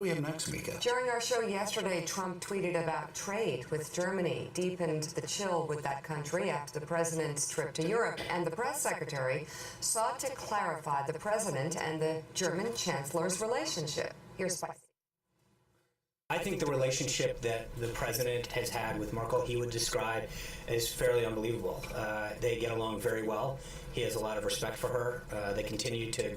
We have next, Mika. During our show yesterday, Trump tweeted about trade with Germany, deepened the chill with that country after the president's trip to Europe, and the press secretary sought to clarify the president and the German chancellor's relationship. Here's Spicy. I think the relationship that the president has had with Merkel, he would describe as fairly unbelievable. They get along very well. He has a lot of respect for her. They continue to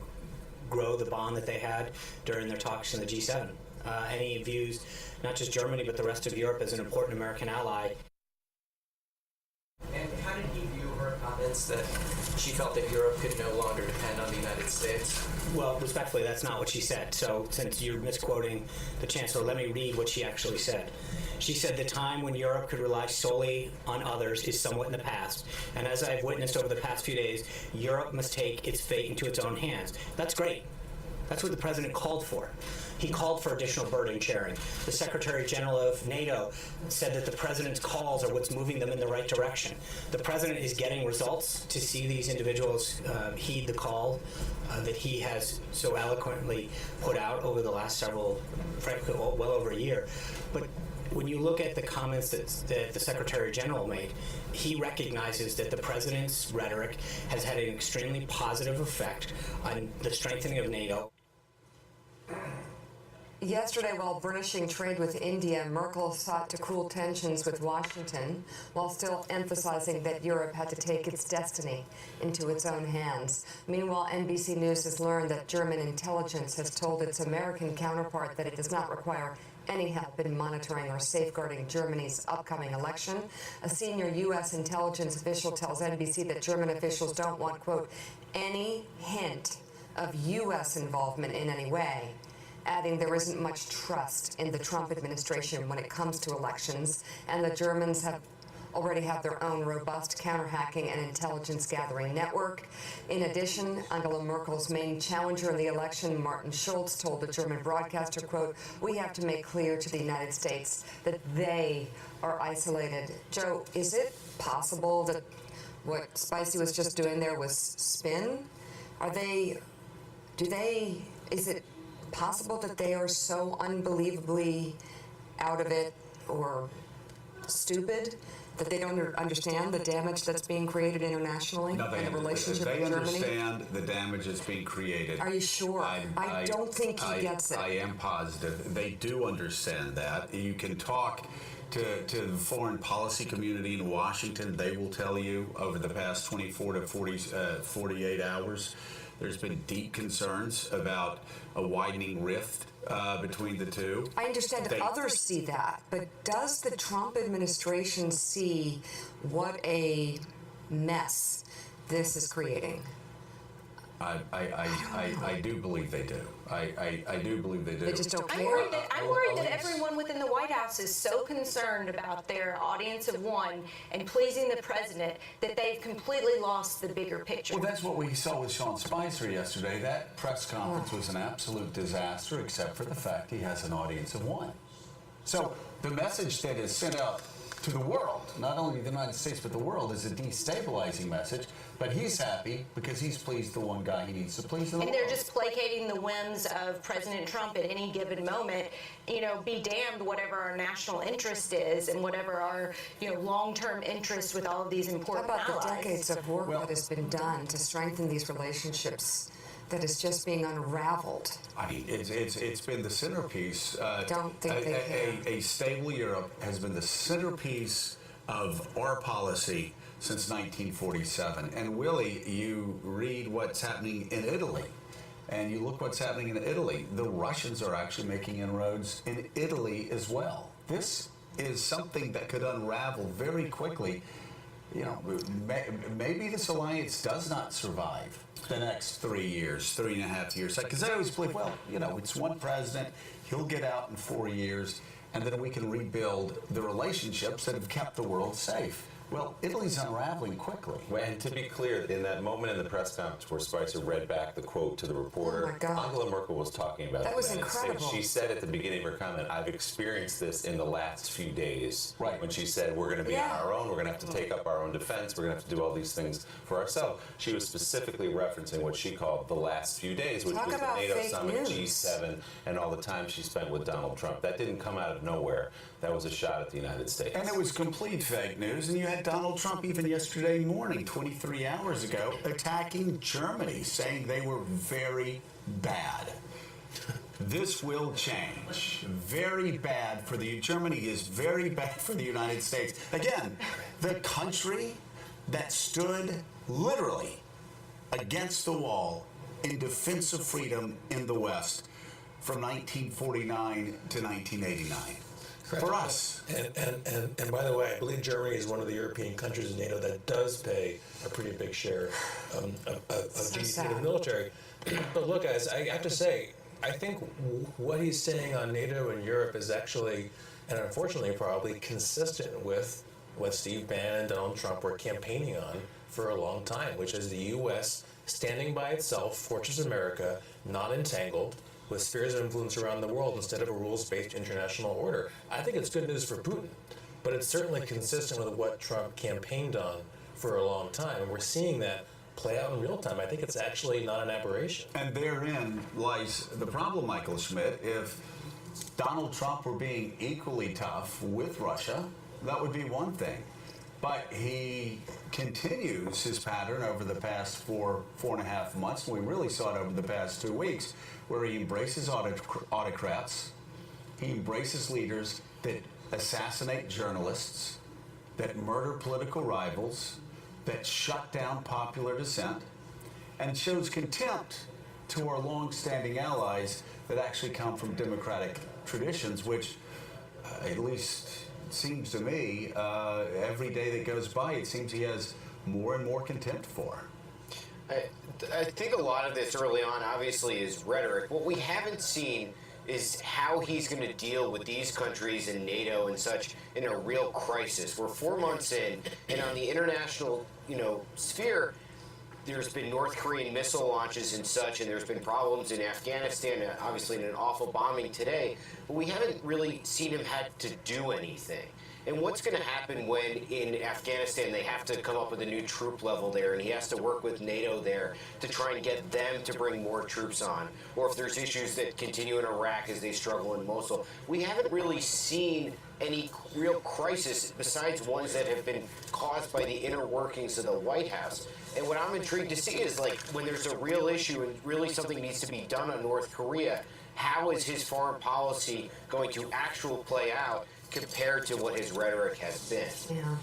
grow the bond that they had during their talks in the G7. And he views not just Germany, but the rest of Europe as an important American ally. And how did he view her comments that she felt that Europe could no longer depend on the United States? Well, respectfully, that's not what she said. So since you're misquoting the chancellor, let me read what she actually said. She said the time when Europe could rely solely on others is somewhat in the past. And as I've witnessed over the past few days, Europe must take its fate into its own hands. That's great. That's what the president called for. He called for additional burden sharing. The Secretary General of NATO said that the president's calls are what's moving them in the right direction. The president is getting results to see these individuals heed the call that he has so eloquently put out over the last several, frankly, well over a year. But when you look at the comments that the Secretary General made, he recognizes that the president's rhetoric has had an extremely positive effect on the strengthening of NATO. Yesterday, while burnishing trade with India, Merkel sought to cool tensions with Washington, while still emphasizing that Europe had to take its destiny into its own hands. Meanwhile, NBC News has learned that German intelligence has told its American counterpart that it does not require any help in monitoring or safeguarding Germany's upcoming election. A senior U.S. intelligence official tells NBC that German officials don't want, quote, any hint of U.S. involvement in any way, adding there isn't much trust in the Trump administration when it comes to elections, and the Germans already have their own robust counter-hacking and intelligence-gathering network. In addition, Angela Merkel's main challenger in the election, Martin Schulz, told the German broadcaster, quote, we have to make clear to the United States that they are isolated. Joe, is it possible that what Spicy was just doing there was spin? Is it possible that they are so unbelievably out of it or stupid that they don't understand the damage that's being created internationally and the relationship with Germany? They understand the damage that's being created. Are you sure? I don't think he gets it. I am positive. They do understand that. You can talk to the foreign policy community in Washington. They will tell you over the past 24 to 48 hours, there's been deep concerns about a widening rift between the two. I understand that others see that, but does the Trump administration see what a mess this is creating? I do believe they do. I do believe they do. They just don't care. I'm worried that everyone within the White House is so concerned about their audience of one and pleasing the president that they've completely lost the bigger picture. Well, that's what we saw with Sean Spicer yesterday. That press conference was an absolute disaster, except for the fact he has an audience of one. So the message that is sent out to the world, not only the United States, but the world, is a destabilizing message. But he's happy because he's pleased the one guy he needs to please. And they're just placating the whims of President Trump at any given moment. You know, be damned whatever our national interest is and whatever our, long-term interest with all of these important allies. How about allies. the decades of work that has been done to strengthen these relationships that is just being unraveled? I mean, it's been the centerpiece. Don't think they can. A stable Europe has been the centerpiece of our policy since 1947. And Willie, you read what's happening in Italy, and you look what's happening in Italy. The Russians are actually making inroads in Italy as well. This is something that could unravel very quickly. Maybe this alliance does not survive the next 3 years, 3.5 years. Because I always believe, it's one president, he'll get out in 4 years, and then we can rebuild the relationships that have kept the world safe. Well, Italy's unraveling quickly. And to be clear, in that moment in the press conference where Spicer read back the quote to the reporter, Oh my God. Angela Merkel was talking about That the was United incredible. States. She said at the beginning of her comment, I've experienced this in the last few days. Right. When she said, we're going to be on Yeah. our own, we're going to have to take up our own defense, we're going to have to do all these things for ourselves. She was specifically referencing what she called the last few days, which Talk was the about NATO fake summit, news. G7, and all the time she spent with Donald Trump. That didn't come out of nowhere. That was a shot at the United States. And it was complete fake news. And you had Donald Trump even yesterday morning, 23 hours ago, attacking Germany, saying they were very bad. This will change. Very bad for Germany is very bad for the United States. Again, the country that stood literally against the wall in defense of freedom in the West from 1949 to 1989. For us. And by the way, I believe Germany is one of the European countries in NATO that does pay a pretty big share of GDP to the sad. military. But look, guys, I have to say, I think what he's saying on NATO and Europe is actually, and unfortunately probably, consistent with what Steve Bannon and Donald Trump were campaigning on for a long time, which is the U.S. standing by itself, Fortress America, not entangled with spheres of influence around the world instead of a rules-based international order. I think it's good news for Putin, but it's certainly consistent with what Trump campaigned on for a long time, and we're seeing that play out in real time. I think it's actually not an aberration. And therein lies the problem, Michael Schmidt. If Donald Trump were being equally tough with Russia, that would be one thing. But he continues his pattern over the past 4.5 months, and we really saw it over the past 2 weeks, where he embraces autocrats, he embraces leaders that assassinate journalists, that murder political rivals, that shut down popular dissent, and shows contempt to our long-standing allies that actually come from democratic traditions, which at least seems to me, every day that goes by, it seems he has more and more contempt for. I think a lot of this early on obviously is rhetoric. What we haven't seen is how he's going to deal with these countries in NATO and such in a real crisis. We're 4 months in, and on the international, sphere, there's been North Korean missile launches and such, and there's been problems in Afghanistan, obviously in an awful bombing today, but we haven't really seen him had to do anything. And what's going to happen when in Afghanistan they have to come up with a new troop level there and he has to work with NATO there to try and get them to bring more troops on? Or if there's issues that continue in Iraq as they struggle in Mosul. We haven't really seen any real crisis besides ones that have been caused by the inner workings of the White House. And what I'm intrigued to see is, like, when there's a real issue and really something needs to be done on North Korea, how is his foreign policy going to actually play out compared to what his rhetoric has been? Yeah.